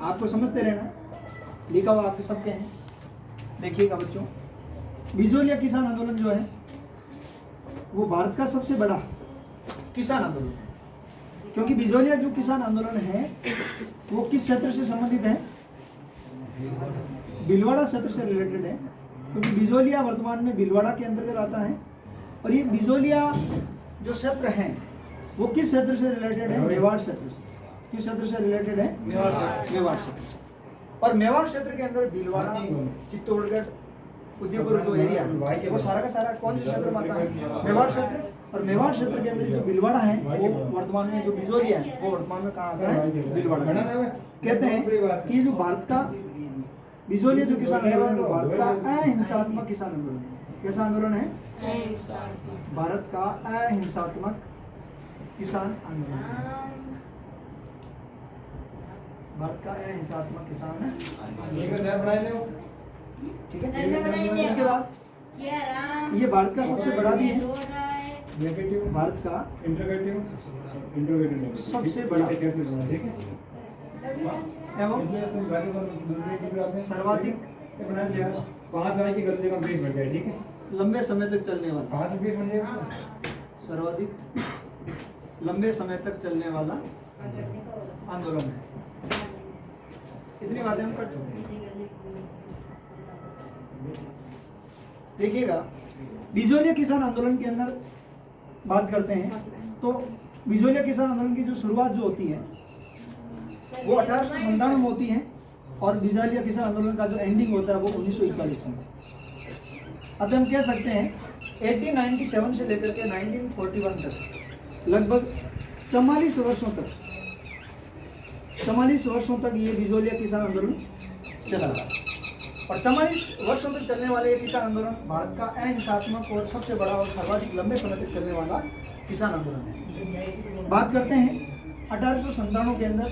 आपको समझते रहना, लिखा हुआ आपके सबके हैं। देखिएगा बच्चों, बिजोलिया किसान आंदोलन जो है वो भारत का सबसे बड़ा किसान आंदोलन है, क्योंकि बिजोलिया जो किसान आंदोलन है वो किस क्षेत्र से संबंधित है? भीलवाड़ा क्षेत्र से रिलेटेड है, क्योंकि बिजोलिया वर्तमान में भीलवाड़ा के अंतर्गत आता है। और ये बिजोलिया जो क्षेत्र है वो किस क्षेत्र से रिलेटेड है? मेवाड़ क्षेत्र से। किस क्षेत्र से रिलेटेड है? मेवाड़ क्षेत्र से। और मेवाड़ क्षेत्र के अंदर भीलवाड़ा, चित्तौड़गढ़, उदयपुर जो एरिया है वो सारा का सारा कौन से क्षेत्र में आता है? मेवाड़ क्षेत्र। और मेवाड़ क्षेत्र के अंदर जो भीलवाड़ा है वो वर्तमान में, जो बिजोलिया है वो वर्तमान में कहाँ आता है? भीलवाड़ा। कहते हैं कि जो भारत का बिजोलिया जो किसान आंदोलन है भारत का अहिंसात्मक किसान आंदोलन है। कैसा आंदोलन है? भारत का अहिंसात्मक किसान आंदोलन। भारत का अहिंसात्मक किसान है, ठीक है। इसके बाद ये भारत का सबसे बड़ा भी है, भारत का सबसे बड़ा एवं सर्वाधिक 5 लाख की गलती का 20 बन गया, ठीक है। लंबे समय तक चलने वाला, 5 20 बन जाएगा, सर्वाधिक लंबे समय तक चलने वाला आंदोलन है। इतनी बातें हम कर चुके हैं। देखिएगा, बिजोलिया किसान आंदोलन के अंदर बात करते हैं तो बिजोलिया किसान आंदोलन की जो शुरुआत जो होती है वो 1897 में होती है और बिजोलिया किसान आंदोलन का जो एंडिंग होता है वो 1941 में। अतः हम कह सकते हैं 1897 से लेकर के 1941 तक लगभग 44 वर्षों तक ये बिजोलिया किसान आंदोलन चला। और 44 वर्षों तक चलने वाले ये किसान आंदोलन भारत का अहिंसात्मक और सबसे बड़ा और सर्वाधिक लंबे समय तक चलने वाला किसान आंदोलन है। बात करते हैं 1897 के अंदर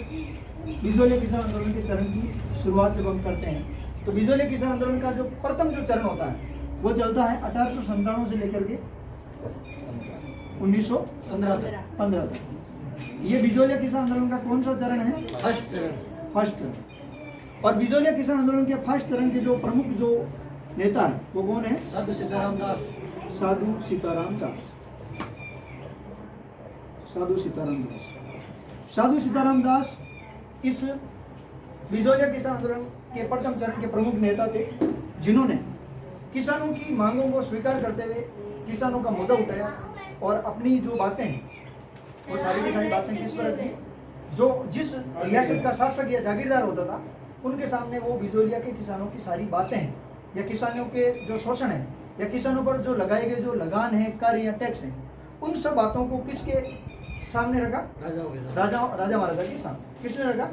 बिजोलिया किसान आंदोलन के चरण की शुरुआत जब हम करते हैं तो बिजोलिया किसान आंदोलन का जो प्रथम जो चरण होता है वो चलता है 1897 से लेकर के 1915 तक। ये बिजोलिया किसान आंदोलन का कौन सा चरण है? फर्स्ट चरण। और बिजोलिया किसान आंदोलन के फर्स्ट चरण के जो प्रमुख जो नेता है वो कौन है? साधु सीताराम दास। साधु सीताराम दास इस बिजोलिया किसान आंदोलन के प्रथम चरण के प्रमुख नेता थे, जिन्होंने किसानों की मांगों को स्वीकार करते हुए किसानों का मुद्दा उठाया और अपनी जो बातें हैं वो सारी की सारी बातें किस पर रखी? जो जिस रियासत का शासक या जागीरदार होता था उनके सामने वो बिजोलिया के किसानों की सारी बातें हैं या किसानों के जो शोषण है या किसानों पर जो लगाए गए जो लगान है, कर या टैक्स है, उन सब बातों को किसके सामने रखा? राजा महाराजा के सामने। किसने रखा?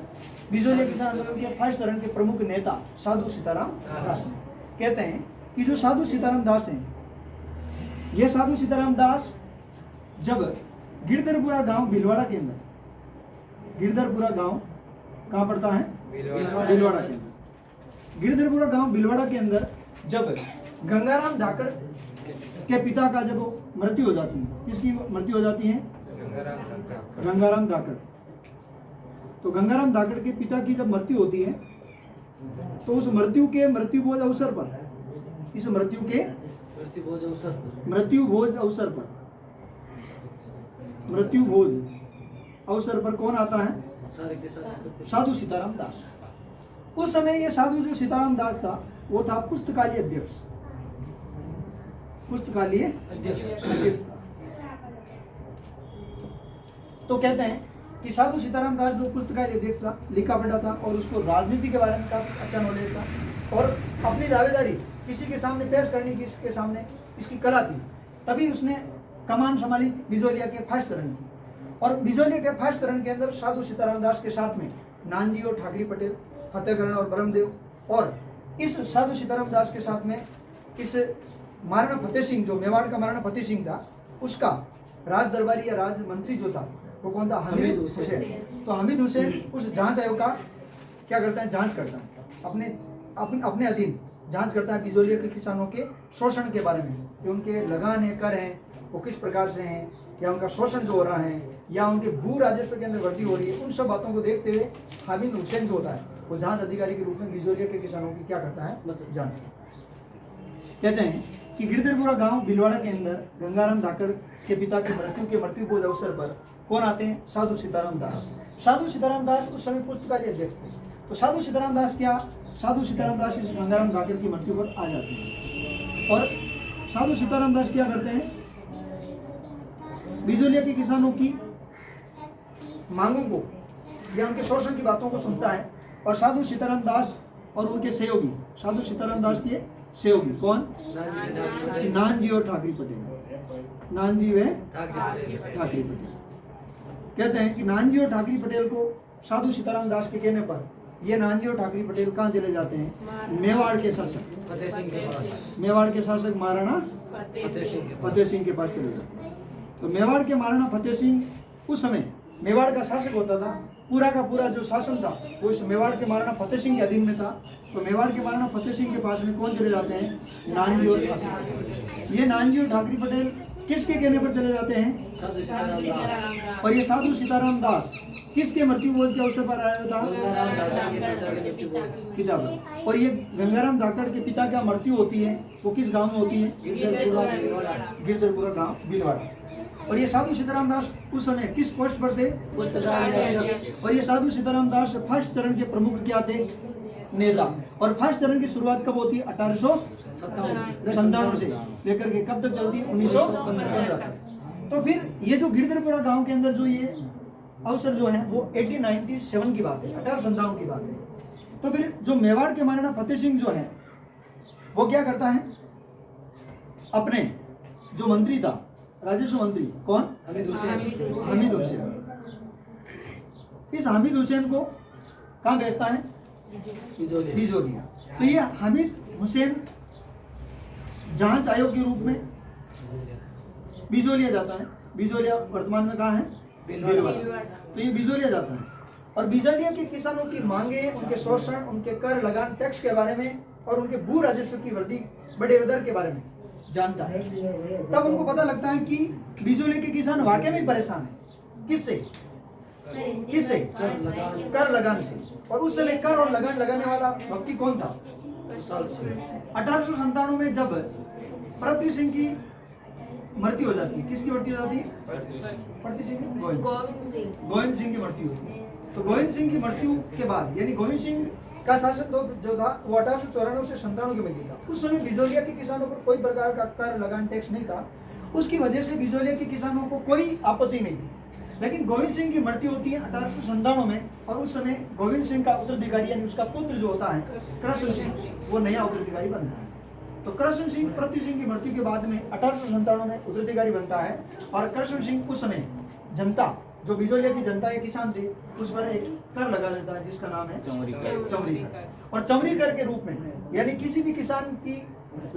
बिजोलिया किसान आंदोलन के फर्स्ट चरण के प्रमुख नेता साधु सीताराम दास ने। कहते हैं कि जो साधु सीताराम दास हैं, ये साधु सीताराम दास जब गिरधरपुरा गांव भीलवाड़ा के अंदर, गिरधरपुरा गांव कहाँ पड़ता है? भीलवाड़ा के अंदर। गिरधरपुरा गांव भीलवाड़ा के अंदर जब गंगाराम धाकड़ के पिता का जब मृत्यु हो जाती है, किसकी मृत्यु हो जाती है? गंगाराम धाकड़। तो गंगाराम धाकड़ के पिता की जब मृत्यु होती है तो उस मृत्यु भोज अवसर पर, इस मृत्यु भोज अवसर पर कौन आता है? साधु सीताराम दास। उस समय ये साधु जो सीताराम दास था वो था पुस्तकालय अध्यक्ष था। तो कहते हैं कि साधु सीताराम दास जो पुस्तकालय अध्यक्ष था, लिखा पढ़ा था और उसको राजनीति के बारे में काफी अच्छा नॉलेज था और अपनी दावेदारी किसी के सामने पेश करने की इसके सामने इसकी कला थी। तभी उसने कमान संभाली बिजोलिया के फर्स्ट चरण की। और बिजोलिया के फर्स्ट चरण के अंदर साधु सीताराम दास के साथ में नानजी और ठाकरी पटेल, फतेहकरण और ब्रह्मदेव, और इस साधु सीताराम दास के साथ में इस महाराणा फतेह सिंह, जो मेवाड़ का महाराणा फतेह सिंह था, उसका राज दरबारी या राज मंत्री जो था वो कौन था? हमीद हुसैन। तो हमीद हुसैन उस जांच आयोग का क्या करता है? जांच करता है, अपने अधीन जांच करता है बिजोलिया के किसानों के शोषण के बारे में, कि उनके लगान है, कर हैं, वो किस प्रकार से हैं, या उनका शोषण जो हो रहा है या उनके भू राजस्व के अंदर वृद्धि हो रही है, उन सब बातों को देखते हुए हामिद हुसैन जो होता है वो जांच अधिकारी के रूप में बिजोलिया के किसानों की क्या करता है, जांच करता है। कहते हैं कि गिरधरपुरा गांव भिलवाड़ा के अंदर गंगाराम धाकड़ के पिता की मृत्यु के अवसर पर कौन आते हैं, साधु सीताराम दास। साधु सीताराम दास उस समय पुस्तकालय अध्यक्ष थे। तो साधु सीताराम दास इस गंगाराम धाकड़ की मृत्यु पर आ जाते हैं और साधु सीताराम दास क्या करते हैं, बिजोलिया के किसानों की मांगों को या उनके शोषण की बातों को सुनता है और साधु सीताराम दास और उनके सहयोगी, साधु सीताराम दास के सहयोगी कौन, नानजी और ठाकरे पटेल, नानजी व ठाकरे पटेल। कहते हैं कि नानजी और ठाकरे पटेल को साधु सीताराम दास के कहने पर ये नानजी और ठाकरे पटेल कहाँ चले जाते हैं, मेवाड़ के शासक, मेवाड़ के शासक महाराणा फतेह सिंह के पास चले जाते हैं। तो मेवाड़ के महाराणा फतेह सिंह उस समय मेवाड़ का शासक होता था, पूरा का पूरा जो शासन था वो इस मेवाड़ के महाराणा फतेह सिंह के अधीन में था। तो मेवाड़ के महाराणा फतेह सिंह के पास में कौन चले जाते हैं, नानजी और ठाकरे। ये नानजी और ठाकरे पटेल किसके कहने पर चले जाते हैं, और ये साधु सीताराम दास किसके मृत्यु भोज के अवसर पर आया था, पिता पर। और ये गंगाराम धाकड़ के पिता का मृत्यु होती है वो किस गांव में होती है, गिरधरपुरा गांव भिलवाड़ा। और ये साधु सीताराम दास उस समय किस पोस्ट पर थे, और ये साधु सीताराम दास फर्स्ट चरण के प्रमुख क्या थे, नेता। और फर्स्ट चरण की शुरुआत कब होती है, 1857 से लेकर के कब तक चलती है, 1915 तक। तो फिर ये जो गिरधरपुरा गांव के अंदर जो ये अवसर जो है वो 1897 की बात है, 1857 की बात है। तो फिर जो मेवाड़ के महाराणा फतेह सिंह जो है वो क्या करता है, अपने जो मंत्री था राजस्व मंत्री कौन, हामिद हुसैन, इस हामिद हुसैन को कहाँ भेजता है, बिजोलिया। तो ये हामिद हुसैन जांच आयोग के रूप में बिजोलिया जाता है। बिजोलिया वर्तमान में कहाँ है, भिलवाड़ा। तो ये बिजोलिया जाता है और बिजोलिया के किसानों की मांगे, उनके शोषण, उनके कर लगान टैक्स के बारे में और उनके भू राजस्व की वृद्धि बड़े दर के बारे में जानता है। तब उनको पता लगता है कि बिजोलिया के किसान वाकई में परेशान है। किससे, कर लगान से। और उस समय कर और लगान लगाने वाला व्यक्ति कौन था, 1897 में जब पृथ्वी सिंह की मृत्यु हो जाती है, किसकी मृत्यु हो जाती है, पृथ्वी सिंह की, गोविंद सिंह की मृत्यु होती है। तो गोविंद सिंह की मृत्यु के बाद यानी गोविंद सिंह का शासन जो था वो 1894 से 97 के मध्य था। उस समय बिजोलिया के किसानों पर कोई प्रकार का कर लगान टैक्स नहीं था। उसकी वजह से बिजोलिया के किसानों को कोई आपत्ति नहीं थी। लेकिन गोविंद सिंह की मृत्यु होती है 1897 में और उस समय गोविंद सिंह का उत्तराधिकारी यानी उसका पुत्र जो होता है कृष्ण सिंह, वो नया उत्तराधिकारी बनता है। तो कृष्ण सिंह पृथ्वी सिंह की मृत्यु के बाद में 1897 में उत्तराधिकारी बनता है और कृष्ण सिंह उस समय जनता, जो बिजोलिया की जनता के किसान थे, उस पर एक कर लगा देता है जिसका नाम है चमरी कर। और चमरी कर के रूप में यानी किसी भी किसान की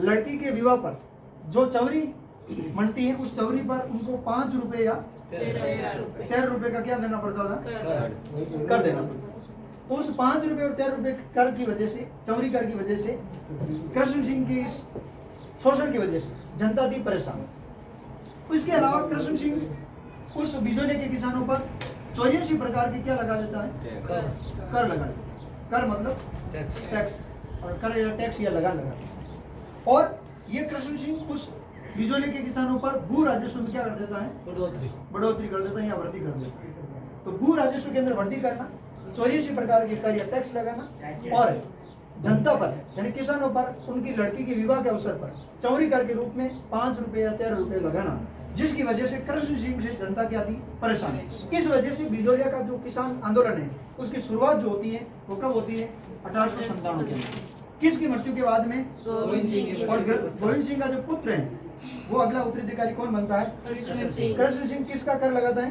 लड़की के विवाह पर जो चमरी मनती है उस चौरी पर उनको 5 रुपए या 13 रुपए का क्या देना पड़ता था, कर देना पड़ता। तो उस 5 रुपए और 13 रुपए कर की वजह से, चौरी कर की वजह से, कृष्ण सिंह की इस शोषण की वजह से जनता थी परेशान। इसके अलावा कृष्ण सिंह उस बिजोलिया के किसानों पर 84 प्रकार के क्या लगा देता है, कर लगा देता है। कर मतलब टैक्स, और कर या टैक्स या लगा। और ये कृष्ण सिंह उस बिजोलिया के किसानों पर भू राजस्व में क्या कर देता है, बढ़ोतरी कर देता है या वृद्धि कर देता है। तो भू राजस्व के अंदर वृद्धि करना, 84 प्रकार के कर या टैक्स लगाना और जनता पर यानी किसानों पर उनकी लड़की के विवाह के अवसर पर चौरी कर के रूप में 5 रुपए या 13 रुपए लगाना, जिसकी वजह से कृष्ण सिंह से जनता क्या थी, परेशान। इस वजह से बिजोलिया का जो किसान आंदोलन है उसकी शुरुआत जो होती है वो कब होती है, 1897 के अंदर। किसकी मृत्यु के बाद में, और गोविंद सिंह का जो पुत्र है वो अगला उत्तराधिकारी कौन बनता है, कृष्ण सिंह। किसका कर लगाता है,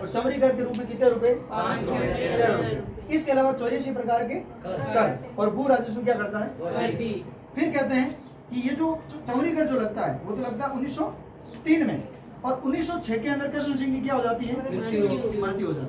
और चमरी कर के रूप में कितने रुपए, 13 रुपए। इसके अलावा 84 प्रकार के कर और भू राजस्व क्या करता है। फिर कहते हैं कि ये जो चमरी कर जो लगता है वो तो लगता है 1903 में, और 1906 के अंदर कृष्ण सिंह की क्या हो जाती है, मृत्यु हो जाती है।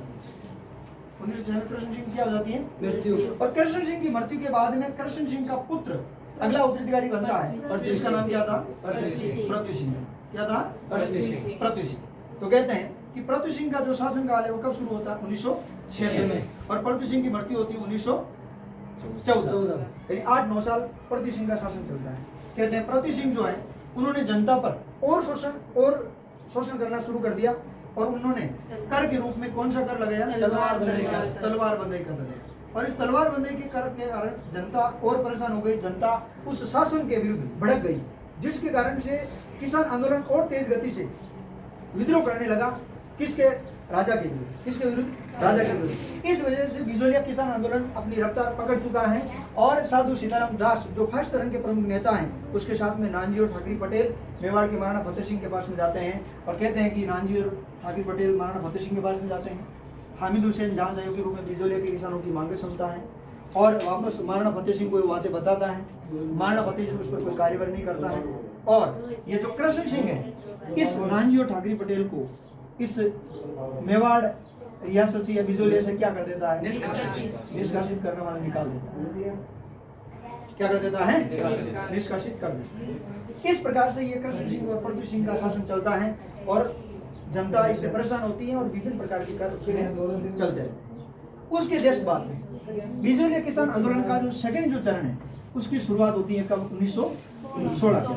1906 में कृष्ण सिंह क्या हो जाती है, मृत्यु। और कृष्ण सिंह की मृत्यु के बाद में कृष्ण सिंह का पुत्र अगला उत्तराधिकारी बनता है और जिसका नाम क्या था, पृथ्वी सिंह। क्या था, पृथ्वी सिंह। तो कहते हैं कि पृथ्वी सिंह का जो शासनकाल है वो कब शुरू होता है? 1906 में, और पृथ्वी सिंह की मृत्यु होती है 1914। यानी 8-9 साल पृथ्वी सिंह का शासन चलता है। कहते हैं पृथ्वी सिंह जो है उन्होंने जनता पर और शोषण करना शुरू कर दिया, और उन्होंने कर के रूप में कौन सा कर लगाया? तलवारबंदी कर लगाया। और इस तलवारबंदी के कर के कारण जनता और परेशान हो गई, जनता उस शासन के विरुद्ध भड़क गई, जिसके कारण से किसान आंदोलन और तेज गति से विद्रोह करने लगा। किसके? राजा के विरुद्ध। किसके विरुद्ध? राजा के विरुद्ध। इस वजह से बिजोलिया किसान आंदोलन अपनी रफ्तार पकड़ चुका है, और साधु सीताराम दास जो फर्स्ट चरण के प्रमुख नेता हैं, उसके साथ में नानजी और ठाकरे पटेल मेवाड़ के महाराणा फतेह सिंह के पास में जाते हैं, और कहते हैं कि नानजी और ठाकरे पटेल महाराणा फतेह सिंह के पास में जाते हैं। हामिद हुसैन जान सहयोग के रूप में बिजोलिया के किसानों की मांगें सुनता है, और वापस महाराणा फतेह सिंह को ये बातें बताता है। महाराणा फतेह सिंह उस पर कोई कार्यवाही नहीं करता है, और ये जो कृष्ण सिंह है, इस नानजी और ठाकरे पटेल को इस मेवाड़ रियासत से या बिजोलिया से क्या कर देता है? निष्कासित करने वाला निकाल देता है। क्या कर देता है? निष्कासित कर देता है। इस प्रकार से ये कृष्ण सिंह और पृथ्वी सिंह का शासन चलता है, और जनता इससे परेशान होती है, और विभिन्न प्रकार के कार्य उसमें चलते रहते हैं। उसके जस्ट बाद में बिजोलिया किसान आंदोलन का जो सेकंड जो चरण है, उसकी शुरुआत होती है कब? 1916 के।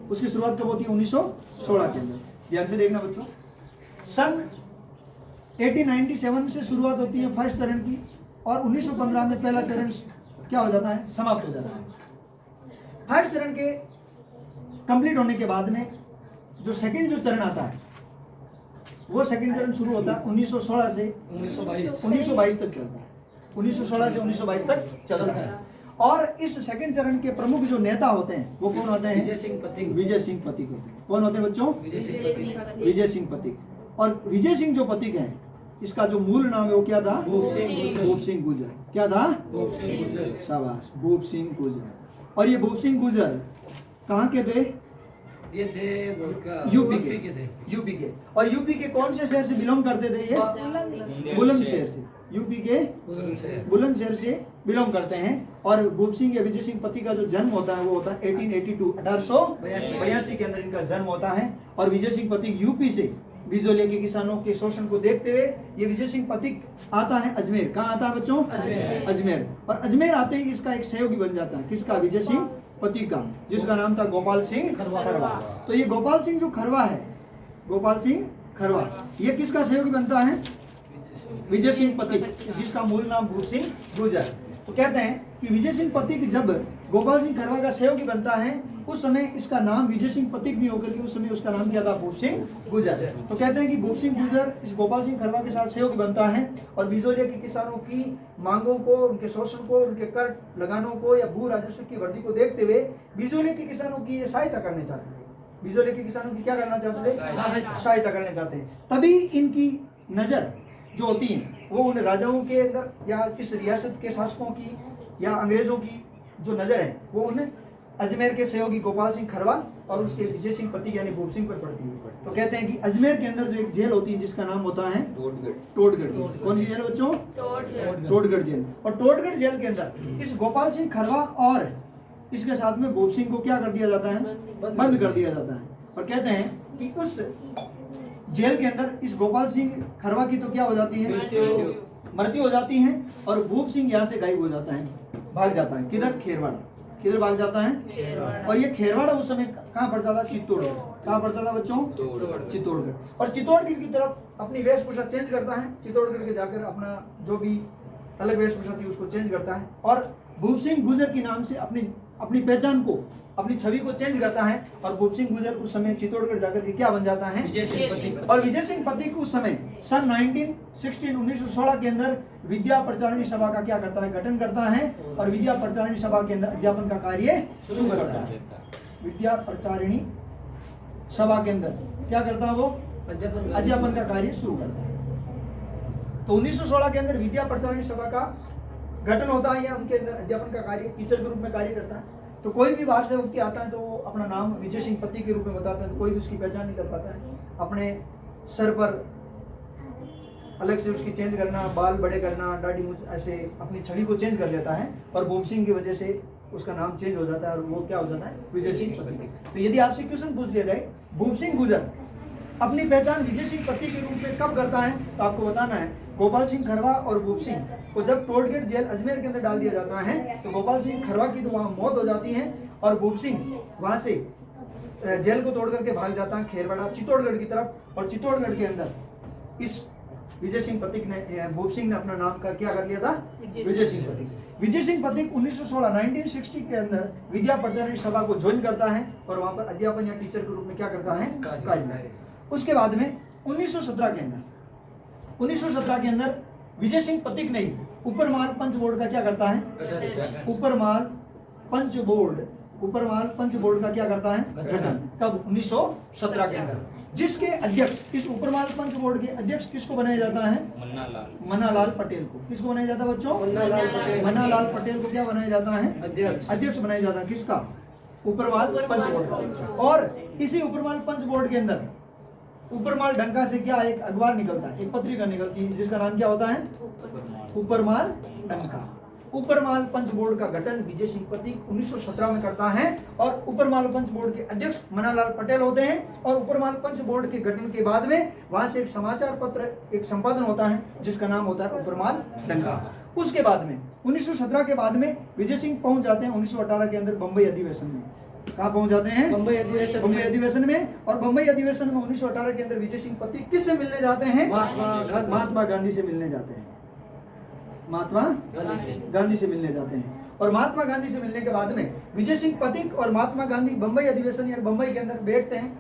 उसकी शुरुआत कब होती है? 1916 के अंदर। ध्यान से देखना बच्चों, सन 1897 से शुरुआत होती है फर्स्ट चरण की, और 1915 में पहला चरण क्या हो जाता है? समाप्त हो जाता है। फर्स्ट चरण के कंप्लीट होने के बाद में जो सेकंड जो चरण आता है, वो सेकंड चरण शुरू होता है 1916 से 1922 तक चलता है। 1916 से 1922 तक चलता है। और इस सेकंड चरण के प्रमुख जो नेता होते हैं वो कौन होते हैं? विजय सिंह पथिक होते हैं। कौन होते हैं बच्चों? विजय सिंह पथिक। और विजय सिंह जो पथिक हैं, इसका जो मूल नाम है वो क्या था? भूप सिंह गुजर। क्या था? शाबाश, भूप सिंह गुजर। और ये भूप सिंह गुजर कहाँ के थे? ये थे यूपी के। और यूपी के कौन से शहर से बिलोंग करते थे ये? बुलंदशहर से। यूपी के बुलंदशहर से बिलोंग करते हैं। और भूप सिंह या विजय सिंह पति का जो जन्म होता है वो होता है 1882 के अंदर इनका जन्म होता है। और विजय सिंह पति यूपी से बिजोलिया के किसानों के शोषण को देखते हुए ये विजय सिंह पथिक आता है अजमेर। कहाँ आता है बच्चों? अजमेर। और अजमेर आते ही इसका एक सहयोगी बन जाता है। किसका? विजय सिंह पथिक का, जिसका नाम था गोपाल सिंह खरवा। तो ये गोपाल सिंह जो खरवा है, गोपाल सिंह खरवा, ये किसका सहयोगी बनता है? विजय सिंह पथिक, जिसका मूल नाम भूप सिंह गुजर। तो कहते हैं कि विजय सिंह पथिक जब गोपाल सिंह खरवा का सहयोगी बनता है, उस समय इसका नाम विजय सिंह पथिक नहीं होकर के उस समय उसका नाम क्या था? भूप सिंह गुजर। तो कहते हैं कि भूप सिंह गुजर इस गोपाल सिंह खरवा के साथ सहयोगी बनता है, और बिजोलिया के किसानों की मांगों को, उनके शोषण को, उनके कर लगानों को या भू राजस्व की वृद्धि को देखते हुए बिजोलिया के किसानों की ये सहायता करने चाहते थे। बिजोलिया के किसानों की क्या करना चाहते थे? सहायता करना चाहते हैं। तभी इनकी नजर जो होती है वो उन राजाओं के अंदर या किस रियासत के शासकों की या अंग्रेजों की जो नजर है वो उन अजमेर के सहयोगी गोपाल सिंह खरवा और उसके विजय सिंह पथिक यानी भूप सिंह पर पड़ती है। तो कहते हैं कि अजमेर के अंदर जो एक जेल होती है जिसका नाम होता है टोडगढ़। कौन सी जेल बच्चों? टोडगढ़ जेल। और टोडगढ़ जेल के अंदर इस गोपाल सिंह खरवा और इसके साथ में भूप सिंह को क्या कर दिया जाता है? बंद कर दिया जाता है। और कहते हैं कि उस जेल के अंदर इस गोपाल सिंह खरवा की तो क्या हो जाती है? मृत्यु हो जाती है। और भूप सिंह यहाँ से गायब हो जाता है, भाग जाता है। किधर? खेरवाड़ा। किधर भाग जाता है? और ये खेरवाड़ा उस समय कहाँ पड़ता था? चित्तौड़गढ़। कहाँ पड़ता था बच्चों? चित्तौड़गढ़। और चित्तौड़गढ़ की तरफ अपनी वेशभूषा चेंज करता है। चित्तौड़गढ़ के जाकर अपना जो भी अलग वेशभूषा थी उसको चेंज करता है, और भूप सिंह गुजर के नाम से अपनी पहचान को, अपनी छवि को चेंज करता है। और भूप सिंह गुजर उस समय चित्तौड़गढ़ जाकर के क्या बन जाता है? और विजय सिंह पथिक उस समय सन 1916 के अंदर विद्या प्रचारिणी सभा का क्या करता है? गठन करता है। और विद्या प्रचारिणी सभा के अंदर अध्यापन का कार्य शुरू करता है। विद्या प्रचारिणी सभा के अंदर क्या करता है? वो अध्यापन का कार्य शुरू करता है। तो 1916 के अंदर विद्या प्रचारिणी सभा का गठन होता है या उनके अंदर अध्यापन का कार्य टीचर के रूप में कार्य करता है। तो कोई भी बाहर से व्यक्ति आता है तो वो अपना नाम विजय सिंह पथिक के रूप में बताता है, तो कोई भी उसकी पहचान नहीं कर पाता है। अपने सर पर अलग से उसकी चेंज करना, बाल बड़े करना, दाढ़ी मूंछ, ऐसे अपनी छवि को चेंज कर लेता है। और भूप सिंह की वजह से उसका नाम चेंज हो जाता है और वो क्या हो जाता है? विजय सिंह पथिक। तो यदि आपसे क्वेश्चन पूछ लिया जाए भूप सिंह गुजर अपनी पहचान विजय सिंह पति के रूप में कब करता है, तो आपको बताना है गोपाल सिंह खरवा और भूप सिंह को जब टोलगेट जेल अजमेर के अंदर डाल दिया जाता है, तो गोपाल सिंह खरवा की तो वहां मौत हो जाती है और भूप सिंह वहां से जेल को तोड़ करके भाग जाता है खेरवाड़ा चित्तौड़गढ़ की तरफ, और चित्तौड़गढ़ के अंदर इस विजय सिंह पथिक ने भूप सिंह ने अपना नाम क्या कर लिया था, विजय सिंह पथिक। विजय सिंह पथिक 1960 के अंदर विद्या प्रचार सभा को ज्वाइन करता है और वहां पर अध्यापन या टीचर के रूप में क्या करता है, कार्य। उसके बाद में 1917 के अंदर विजय सिंह पथिक ने ऊपरमाल पंच बोर्ड का क्या करता है, ऊपरमाल पंच बोर्ड का क्या करता है, गठन। कब, 1917 के अंदर, जिसके अध्यक्ष, इस ऊपरमाल पंच बोर्ड के अध्यक्ष किसको बनाया जाता है, मन्नालाल पटेल को। किसको बनाया जाता है बच्चों, मन्नालाल पटेल को क्या बनाया जाता है, अध्यक्ष बनाया जाता है। किसका, ऊपरमाल पंच बोर्ड। और इसी ऊपरमाल पंच बोर्ड के अंदर ऊपरमाल डंका से क्या एक अखबार निकलता है, एक पत्रिका निकलती है जिसका नाम क्या होता है, ऊपरमाल डंका। ऊपरमाल पंच बोर्ड का गठन विजय सिंह पथिक 1917 में करता है और ऊपरमाल पंच बोर्ड के अध्यक्ष मन्नालाल पटेल होते हैं। और ऊपरमाल पंच बोर्ड के गठन के बाद में वहां से एक समाचार पत्र, एक संपादन होता है जिसका नाम होता है ऊपरमाल डंका। उसके बाद में 1917 के बाद में विजय सिंह पहुंच जाते हैं 1918 के अंदर बंबई अधिवेशन में। कहाँ पहुंच जाते हैं, बंबई अधिवेशन में। और बंबई अधिवेशन में 1918 के अंदर विजय सिंह पथिक किससे मिलने जाते हैं, महात्मा गांधी से मिलने जाते हैं, महात्मा गांधी से मिलने जाते हैं। और महात्मा गांधी से मिलने के बाद में विजय सिंह पथिक और महात्मा गांधी बंबई अधिवेशन या बंबई के अंदर बैठते हैं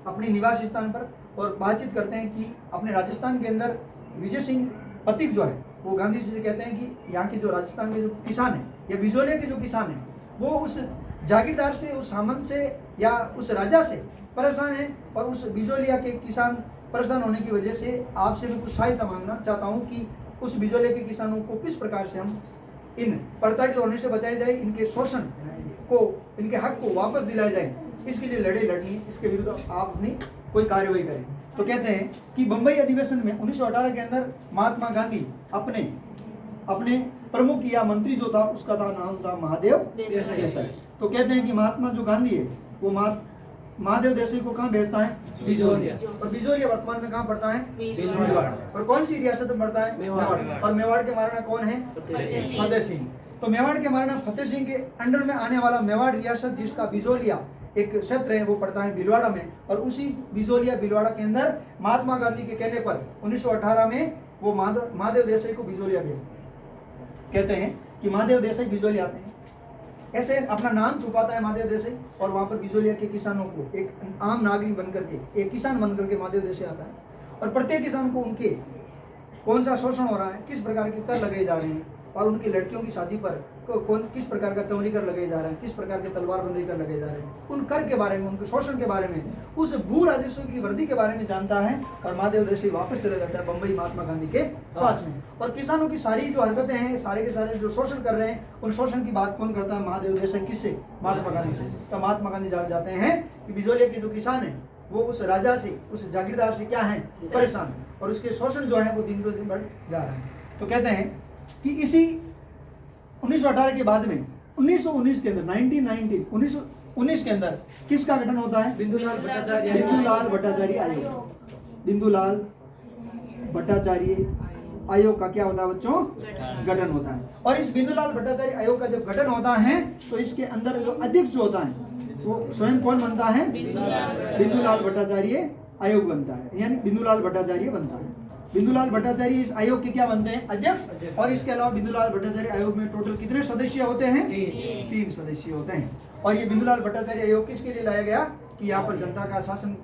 अपनी निवास स्थान पर और बातचीत करते हैं कि अपने राजस्थान के अंदर विजय सिंह पथिक जो है वो गांधी जी से कहते हैं कि यहाँ के जो राजस्थान के जो किसान हैं या बिजोलिया के जो किसान हैं वो उस जागीरदार से, उस सामंत से या उस राजा से परेशान है और उस बिजोलिया के किसान परेशान होने की वजह से आपसे मैं कुछ सहायता मांगना चाहता हूँ कि उस बिजोलिया के किसानों को किस प्रकार से हम इन प्रताड़ित होने से बचाया जाए, इनके शोषण को, इनके हक को वापस दिलाया जाए, इसके लिए लड़े लड़नी, इसके विरुद्ध आप अपनी कोई कार्यवाही करें। तो कहते हैं कि बंबई अधिवेशन में 1918 के अंदर महात्मा गांधी अपने प्रमुख या मंत्री जो था उसका नाम था महादेव देसाई। तो कहते हैं कि महात्मा जो गांधी है वो महादेव देसाई को कहाँ भेजता है, बिजोलिया। और बिजोलिया वर्तमान में कहाँ पड़ता है, भीलवाड़ा। और कौन सी रियासत में पड़ता है, मेवाड़। और मेवाड़ के महाराणा कौन है, फतेह सिंह। तो मेवाड़ के महाराणा फतेह सिंह के अंडर में आने वाला मेवाड़ रियासत जिसका बिजोलिया एक क्षेत्र है वो पड़ता है भीलवाड़ा में। और उसी बिजोलिया भीलवाड़ा के अंदर महात्मा गांधी के कहने पर 1918 में वो महादेव देसाई को बिजोलिया भेजते हैं। कहते हैं कि महादेव देसाई बिजोलिया आते हैं, ऐसे अपना नाम छुपाता है महादेव देसाई और वहां पर बिजोलिया के किसानों को एक आम नागरिक बनकर के, एक किसान बनकर के महादेव देसाई आता है और प्रत्येक किसान को उनके कौन सा शोषण हो रहा है, किस प्रकार के कर लगाए जा रहे हैं और उनकी लड़कियों की शादी पर किस प्रकार का चौरी कर लगाए जा रहे हैं, किस प्रकार के तलवारबंदी कर लगाए जा रहे हैं, उन कर के बारे में, उनके शोषण के बारे में, उस भू राजस्व की वृद्धि के बारे में जानता है। और महादेव देसाई वापस चला जाता है बंबई महात्मा गांधी के पास में। और किसानों की सारी जो हरकतें हैं, सारे के सारे जो शोषण कर रहे हैं, उन शोषण की बात कौन करता है, महादेव देसाई। किससे, महात्मा गांधी से। तो महात्मा गांधी जान जाते हैं कि बिजोलिया के जो किसान है वो उस राजा से, उस जागीरदार से क्या है, परेशान, और उसके शोषण जो है वो दिन दिन बढ़ जा रहा है। तो कहते हैं कि इसी 1918 के बाद में 1919 के अंदर 1919 के अंदर किसका गठन होता है, बिंदुलाल भट्टाचार्य आयोग। बिंदुलाल भट्टाचार्य आयोग का क्या होता है बच्चों, गठन होता है। और इस बिंदुलाल भट्टाचार्य आयोग का जब गठन होता है तो इसके अंदर जो अध्यक्ष जो होता है वो स्वयं कौन बनता है, बिंदुलाल भट्टाचार्य आयोग बनता है, यानी बिंदुलाल भट्टाचार्य बनता है। बिंदुलाल भट्टाचार्य इस आयोग के क्या बनते हैं, अध्यक्ष। और इसके अलावा बिंदुलाल भट्टाचार्य आयोग में टोटल कितने सदस्य होते हैं, 3 सदस्य होते हैं। और ये बिंदुलाल भट्टाचार्य आयोग किसके लिए लाया गया कि यहाँ पर जनता का शासन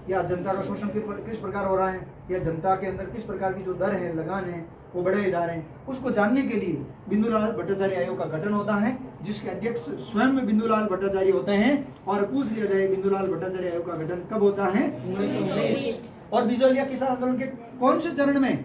या जनता का शोषण किस प्रकार हो रहा है, या जनता के अंदर किस प्रकार की जो दर है, लगान है, वो बढ़ाए जा रहे हैं, उसको जानने के लिए बिंदुलाल भट्टाचार्य आयोग का गठन होता है, जिसके अध्यक्ष स्वयं बिंदुलाल भट्टाचार्य होते हैं। और पूछ लिया जाए बिंदुलाल भट्टाचार्य आयोग का गठन कब होता है, 1919। और बिजोलिया किसान आंदोलन के कौन से चरण में,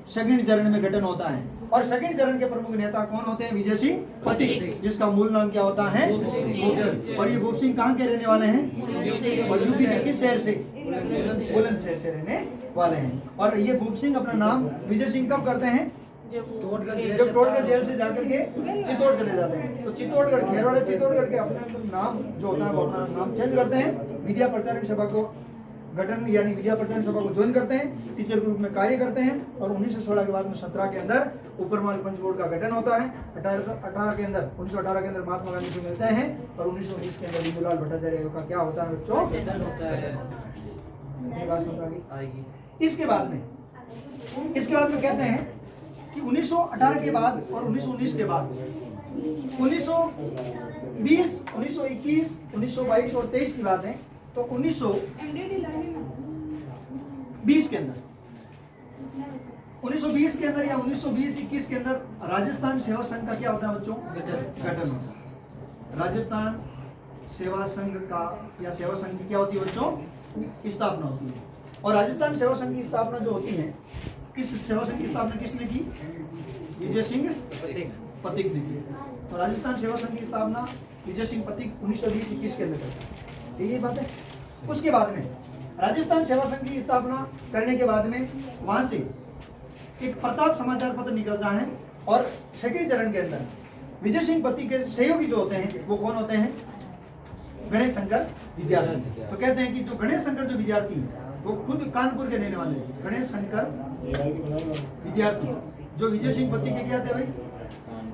सेकंड चरण में गठन होता है। और सेकंड चरण के प्रमुख नेता कौन होते हैं, विजय सिंह पथिक, जिसका मूल नाम क्या होता है, भूप सिंह। और ये भूप सिंह कहाँ के रहने वाले हैं, और यूपी के किस शहर से, बुलंदशहर से रहने वाले हैं। और ये भूप सिंह अपना नाम विजय सिंह कब करते हैं, जब टोलगढ़ जेल से जाकर के चित्तौड़ चले जाते हैं। तो चित्तौड़गढ़, खेरवाड़ा चित्तौड़गढ़ के अपना नाम जो होता है वो अपना नाम चेंज करते हैं। विद्या प्रचारक सभा को गठन यानी विद्या प्रचार सभा को ज्वाइन करते हैं, टीचर के रूप में कार्य करते हैं और 1916 के बाद में 17 के अंदर ऊपरमाल पंच बोर्ड का गठन होता है। 1918 के अंदर महात्मा गांधी से मिलते हैं और 1919 के अंदर बिंदुलाल भट्टाचार्य का क्या होता है बच्चों? बात समझ आ गई? इसके बाद में कहते हैं कि 1918 के बाद और 1919 के बाद 1920, 1921, 1922 और 23 की बात है तो 1920 के अंदर 1920 के अंदर या 1920-21 के अंदर राजस्थान सेवा संघ का क्या होता है बच्चों? गठन होता है। राजस्थान सेवा संघ का या सेवा संघ की क्या होती है बच्चों? स्थापना होती है। और राजस्थान सेवा संघ की स्थापना जो होती है, इस सेवा संघ की स्थापना किसने की? विजय सिंह पथिक ने की। तो राजस्थान सेवा संघ की स्थापना विजय सिंह पथिक 1920-21 के अंदर करता है। यही बात है। उसके बाद में राजस्थान सेवा संघ की स्थापना करने के बाद में वहां से एक प्रताप समाचार पत्र निकलता है और सेकंड चरण के अंदर विजय सिंह पथिक के सहयोगी जो होते हैं वो कौन होते हैं? गणेश शंकर विद्यार्थी। तो कहते हैं कि जो गणेश शंकर जो विद्यार्थी हैं वो खुद कानपुर के रहने वाले हैं। गणेश शंकर विद्यार्थी जो विजय सिंह पथिक के क्या थे भाई?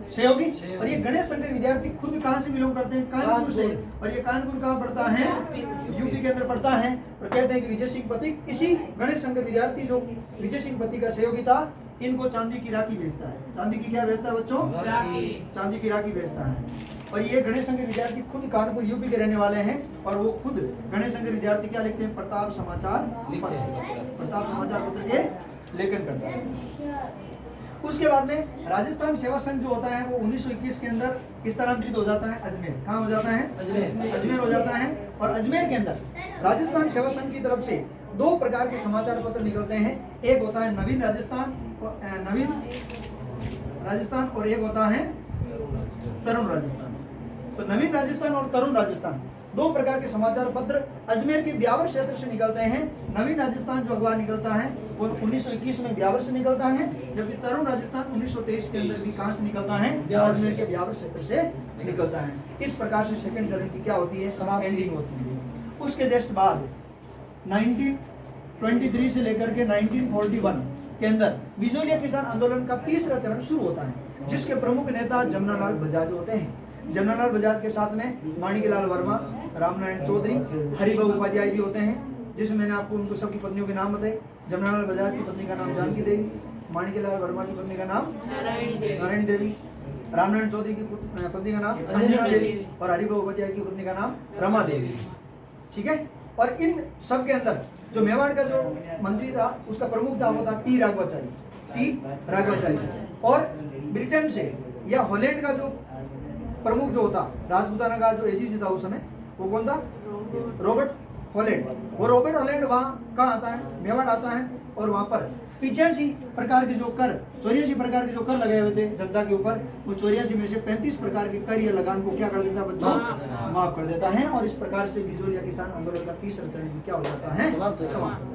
सहयोगी। और ये गणेश शंकर विद्यार्थी खुद कहाँ से बिलोंग करते हैं? कानपुर से। और ये कानपुर कहाँ पड़ता है? यूपी के अंदर पड़ता है। और कहते हैं कि विजय सिंह पथिक इसी गणेश शंकर विद्यार्थी जो विजय सिंह पथिक का सहयोगी था, इनको चांदी की राखी बेचता है। चांदी की क्या बेचता है बच्चों? चांदी की राखी बेचता है। और ये गणेश शंकर विद्यार्थी खुद कानपुर यूपी के रहने वाले हैं और वो खुद गणेश शंकर विद्यार्थी क्या लिखते हैं? प्रताप समाचार पत्र के लेखन करता है। उसके बाद में राजस्थान सेवा संघ जो होता है वो 1921 के अंदर स्थानांतरित हो जाता है अजमेर। कहाँ हो जाता है? अजमेर हो जाता है। और अजमेर के अंदर राजस्थान सेवा संघ की तरफ से दो प्रकार के समाचार पत्र निकलते हैं। एक होता है नवीन राजस्थान और एक होता है तरुण राजस्थान। तो नवीन राजस्थान और तरुण राजस्थान दो प्रकार के समाचार पत्र अजमेर के ब्यावर क्षेत्र से निकलते हैं। नवीन राजस्थान जो अखबार निकलता है वो 1921 में ब्यावर से निकलता है, जबकि तरुण राजस्थान 1923 के अंदर भी कहां से निकलता है? अजमेर के ब्यावर क्षेत्र से निकलता है। इस प्रकार से सेकंड चरण की क्या होती है? एंडिंग होती है। उसके जस्ट बाद 1923 से लेकर के 1941 के अंदर बिजोलिया किसान आंदोलन का तीसरा चरण शुरू होता है, जिसके प्रमुख नेता जमनालाल बजाज होते हैं। जमनालाल बजाज के साथ में माणिकलाल वर्मा, रामनारायण चौधरी, हरिभाऊ उपाध्याय भी होते हैं, जिसमें मैंने आपको उनको सबकी पत्नियों के नाम बताए। जमनालाल बजाज की पत्नी का नाम जानकी देवी, माणिकलाल वर्मा की पत्नी का नाम नारायणी देवी, रामनारायण चौधरी की पत्नी का नाम अंजना देवी और हरिभाऊ उपाध्याय की पत्नी का नाम रमा देवी। ठीक है। और इन सब के अंदर जो मेवाड़ का जो मंत्री था उसका प्रमुख था वो था टी राघवाचारी। और ब्रिटेन से या हॉलैंड का जो प्रमुख जो होता, राजपूताना का जो एजीसी था उस समय, वो कौन था? Robert Holland. वो रॉबर्ट हॉलैंड वहाँ कहाँ आता है? मेवाड़ आता है। और वहाँ पर 85 प्रकार के जो कर 84 प्रकार के जो कर लगाए हुए थे जनता के ऊपर, वो 84 में से 35 प्रकार के कर या लगान को क्या कर देता है बच्चों? माफ कर देता है। और इस प्रकार से बिजोलिया किसान आंदोलन का तीसरा चरण क्या हो जाता है? समाप्त हो जाता है।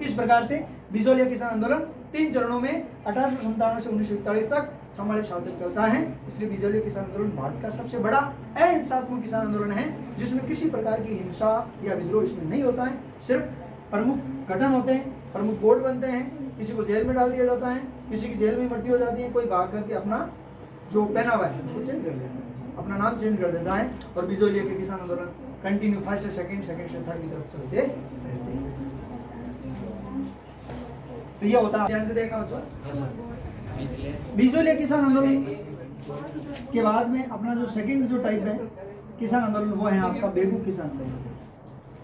इस प्रकार से बिजोलिया किसान आंदोलन 3 चरणों में 1897 से 1941 तक 44 साल तक चलता है। इसलिए बिजोलिया किसान आंदोलन भारत का सबसे बड़ा अहिंसात्मक किसान आंदोलन है, जिसमें किसी प्रकार की हिंसा या विद्रोह इसमें नहीं होता है। सिर्फ प्रमुख गठन होते हैं, प्रमुख बोर्ड बनते हैं, किसी को जेल में डाल दिया जाता है, किसी की जेल में भर्ती हो जाती है, कोई भाग करके अपना जो पहनावा है उसको चेंज कर देता है, अपना नाम चेंज कर देता है। और बिजोलिया के किसान आंदोलन कंटिन्यू फर्स्ट से सेकंड से थर्ड की तरफ चलते रहते हैं। तो ये होता है, ध्यान से देखना बच्चों। बिजोलिया किसान आंदोलन के बाद में अपना जो सेकंड जो टाइप है किसान आंदोलन वो है आपका बेगू किसान आंदोलन।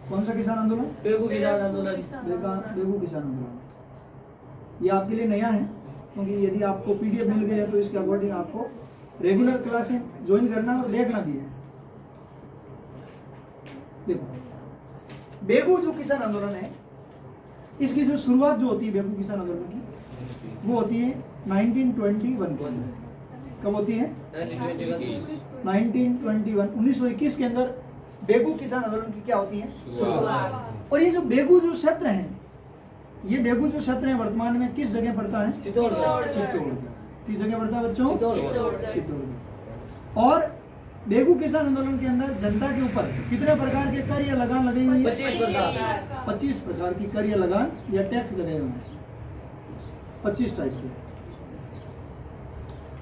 कौन सा किसान आंदोलन? बेगू किसान आंदोलन। ये आपके लिए नया है, क्योंकि यदि आपको पीडीएफ मिल गया तो इसके अकॉर्डिंग आपको रेगुलर क्लासें ज्वाइन करना और देखना भी है। देखो, बेगू जो किसान आंदोलन है, इसकी जो शुरुआत जो होती है बेगू किसान आंदोलन की, वो होती है 1921 की। कब होती है? 1921 के अंदर बेगू किसान आंदोलन की क्या होती है? शुरुआत। और ये जो बेगू जो क्षेत्र है, ये बेगू जो क्षेत्र है वर्तमान में किस जगह पड़ता है? चित्तौड़गढ़। किस जगह पड़ता है बच्चों? चित्तौड़गढ़। और बेगू किसान आंदोलन के अंदर जनता के ऊपर कितने प्रकार के कर या लगान लगे हुए हैं? 25 प्रकार। 25 प्रकार की कर या लगान या टैक्स लगे हुए हैं। 25 टाइप के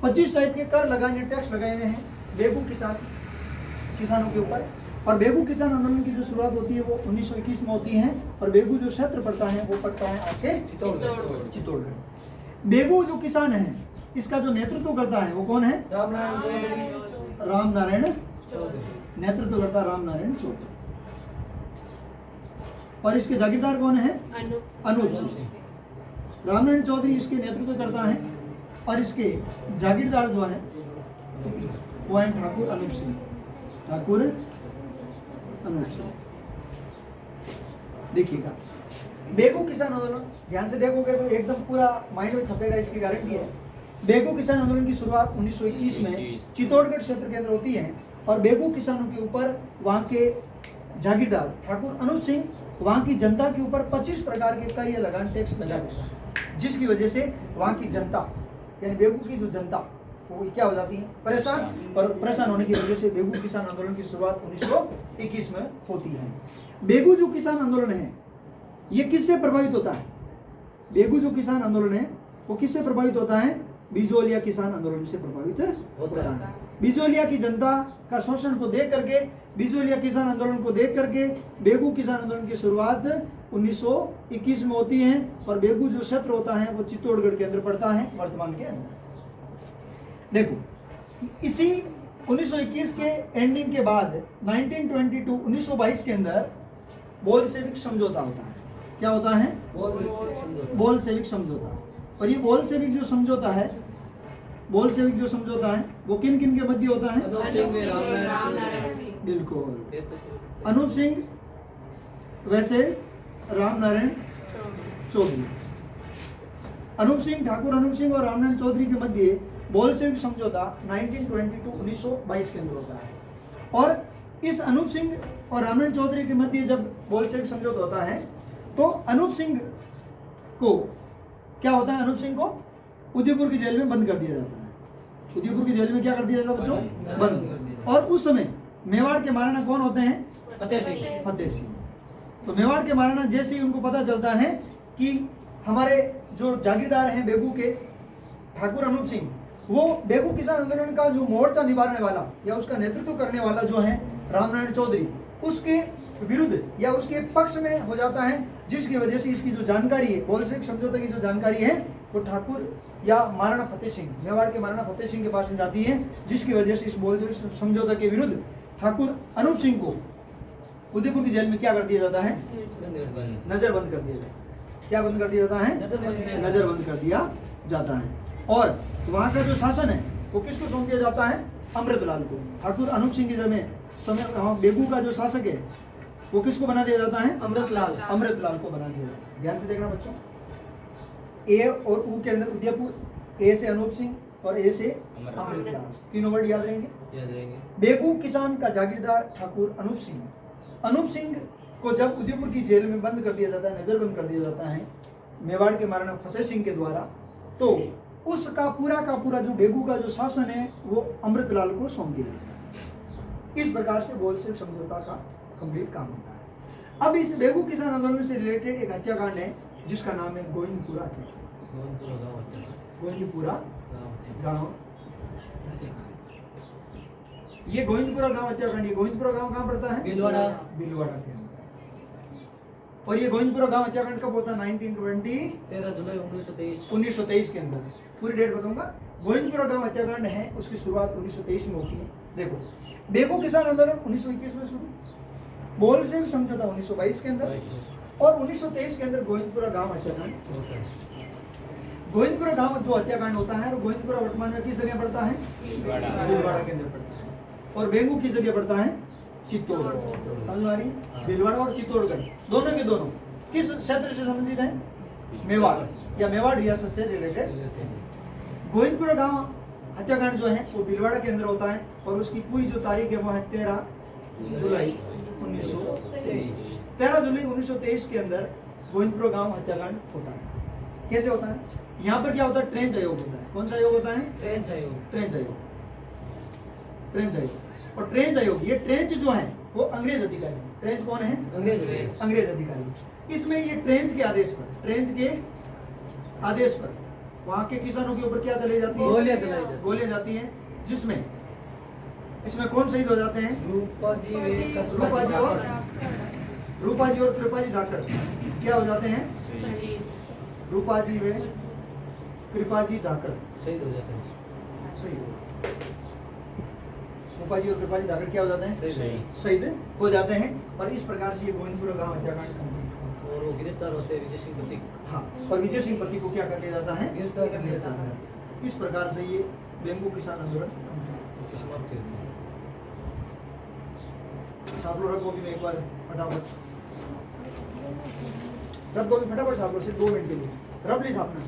25 टाइप के कर लगान या टैक्स लगाए हुए हैं बेगू किसानों के ऊपर। और बेगू किसान आंदोलन की जो शुरुआत होती है वो 1921 में होती है। और बेगू जो क्षेत्र पड़ता है वो पड़ता है आपके चित्तौड़गढ़। बेगू जो किसान है इसका जो नेतृत्व करता है वो कौन है? रामनारायण चौधरी। रामनारायण चौधरी। नेतृत्व करता रामनारायण चौधरी। और इसके जागीरदार कौन है? अनूप सिंह। रामनारायण चौधरी इसके नेतृत्व करता है और इसके जागीरदार जो है वो है ठाकुर अनूप सिंह। ठाकुर अनूप सिंह। देखिएगा बेगू किसान आंदोलन ध्यान से देखोगे तो एकदम पूरा माइंड में छपेगा, इसकी गारंटी है। बेगू किसान आंदोलन की शुरुआत 1921 में चित्तौड़गढ़ क्षेत्र के अंदर होती है। और बेगू किसानों के ऊपर वहां के जागीरदार ठाकुर अनूप सिंह वहां की जनता के ऊपर 25 प्रकार के कर या लगान टैक्स लगा देते, जिसकी वजह से वहां की जनता यानी बेगू की जो जनता वो क्या हो जाती है? परेशान। और परेशान होने की वजह से बेगू किसान आंदोलन की शुरुआत 1921 में होती है। बेगू जो किसान आंदोलन है ये किससे प्रभावित होता है? बेगू जो किसान आंदोलन है वो किससे प्रभावित होता है? बिजोलिया किसान आंदोलन से प्रभावित होता है। बिजोलिया की जनता का शोषण को देख करके, बिजोलिया किसान आंदोलन को देख करके बेगू किसान आंदोलन की शुरुआत 1921 में होती है। और बेगू जो क्षेत्र होता है वो चित्तौड़गढ़ के अंदर पड़ता है वर्तमान के अंदर। देखो इसी 1921 के एंडिंग के बाद 1922 के अंदर बोल्शेविक समझौता होता है। क्या होता है? बोल्शेविक समझौता। और ये बोल्शेविक जो समझौता है वो किन किन के मध्य होता है? बिल्कुल अनूप सिंह वैसे रामनारायण चौधरी। अनूप सिंह, ठाकुर अनूप सिंह और रामनारायण चौधरी के मध्य बोल्शेविक समझौता 1922 के अंदर होता है। और इस अनूप सिंह और रामनारायण चौधरी के मध्य जब बोल्शेविक समझौता होता है तो अनूप सिंह को क्या होता है? अनूप सिंह को उदयपुर की जेल में बंद कर दिया जाता है। उदयपुर की जेल में क्या कर दिया जाता है बच्चों? बंद। और उस समय मेवाड़ के महाराणा कौन होते हैं? फतेह सिंह। तो मेवाड़ के महाराणा जैसे ही उनको पता चलता है कि हमारे जो जागीरदार हैं बेगू के ठाकुर अनूप सिंह, वो बेगू किसान आंदोलन का जो मोर्चा निभाने वाला या उसका नेतृत्व करने वाला जो है रामनारायण चौधरी, उसके विरुद्ध या उसके पक्ष में हो जाता है, जिसकी वजह से इसकी जो जानकारी है बोल्शेविक समझौते की जो जानकारी है वो ठाकुर या महाराणा फतेह सिंह, मेवाड़ के महाराणा फतेह सिंह के पास में जाती है, जिसकी वजह से इस बोल्शेविक समझौते के विरुद्ध ठाकुर अनूप सिंह को उदयपुर की जेल में क्या कर दिया जाता है? नजरबंद कर दिया जाता है। क्या बंद कर दिया जाता है? नजरबंद कर दिया जाता है। और वहां का जो शासन है वो किसको सौंप दिया जाता है? अमृतलाल को। ठाकुर अनूप सिंह के समय बेगू का जो शासक है वो किसको बना दिया जाता है? अमृतलाल को बना दिया जाता है। ध्यान से देखना बच्चों, ए और ऊ के अंदर उदयपुर, ए से अनूप सिंह और ए से अमृतलाल, तीनों वर्ड याद रहेंगे। बेगू किसान का जागीरदार ठाकुर अनूप सिंह। अनूप सिंह को जब उदयपुर की जेल में बंद कर दिया जाता है, नजरबंद कर दिया जाता है मेवाड़ के महाराणा फतेह सिंह के द्वारा, तो उसका पूरा जो बेगू का जो शासन है वो अमृतलाल को सौंप दिया जाता है। इस प्रकार से बोल्शेविक समझौता का कंप्लीट काम होता है। अब इस बेगू किसान आंदोलन से रिलेटेड एक हत्याकांड है जिसका नाम है गोविंदपुरा हत्याकांड। गोविंदपुरा गांव हत्याकांड। ये गोविंदपुरा गांव हत्याकांड, ये गोविंदपुरा गांव कहाँ पड़ता है? बिलवाड़ा के अंदर। और ये गोविंदपुरा गांव हत्याकांड कब होता है? 13 जुलाई 1923 के अंदर। पूरी डेट बताऊंगा। गोविंदपुरा गांव हत्याकांड है उसकी शुरुआत 1923 में होती है। देखो बेगू किसान आंदोलन 1921 में शुरू, बोल्शेविक समझौता 1922 के अंदर और 1923 के अंदर गोविंदपुरा गांव हत्याकांड। गोविंदपुरा गांव जो हत्याकांड होता है और गोविंदपुरा वर्तमान में किस जगह पड़ता है? भीलवाड़ा के अंदर पड़ता है। और बेगू किस जगह पड़ता है? चित्तौड़गढ़। समझ में आ रही? भीलवाड़ा और चित्तौड़गढ़ दोनों के दोनों किस क्षेत्र से संबंधित है? मेवाड़ या मेवाड़ रियासत से रिलेटेड। गोविंदपुरा गांव हत्याकांड जो है वो भीलवाड़ा के अंदर होता है और उसकी पूरी जो तारीख है वो है 13 जुलाई 1923। 13 जुलाई 1923 के अंदर गोविंदपुरा गांव हत्याकांड होता है। कैसे होता है? यहाँ पर क्या होता है? ट्रेंच आयोग होता है। कौन सा आयोग होता है? ट्रेंच आयोग। और ट्रेंच आयोग, ये ट्रेंच जो है वो अंग्रेज अधिकारी, ट्रेंच कौन है? अंग्रेज अंग्रेज अधिकारी। इसमें ये ट्रेंच के आदेश पर वहां के किसानों के ऊपर क्या चलाई जाती है? गोलियां चलाई जाती हैं। गोलियां जाती हैं, जिसमें इसमें कौन शहीद हो जाते हैं? रूपा जी और कृपाजी धाकड़ क्या हो जाते हैं? रूपा जी व कृपाजी धाकड़ शहीद हो जाते हैं। शहीद। रूपा जी और कृपाजी धाकड़ क्या हो जाते हैं? शहीद। शहीद हो जाते हैं। और इस प्रकार से ये गोविंदपुरा गांव हत्याकांड कंप्लीट हुआ। और वो गिरफ्तार होते हैं विजय सिंह प्रतीक। हाँ, और विजय सिंह पति को क्या कर लिया जाता है? गिरफ्तार कर लिया जाता है। इस प्रकार से ये बेंगू किसान आंदोलन उसकी समाप्ति होती है। आप लोग रखो भी मैं एक बार फटाफट रख दो भी फटाफट साहब लोग, सिर्फ 2 मिनट के लिए रख ली साहब ने।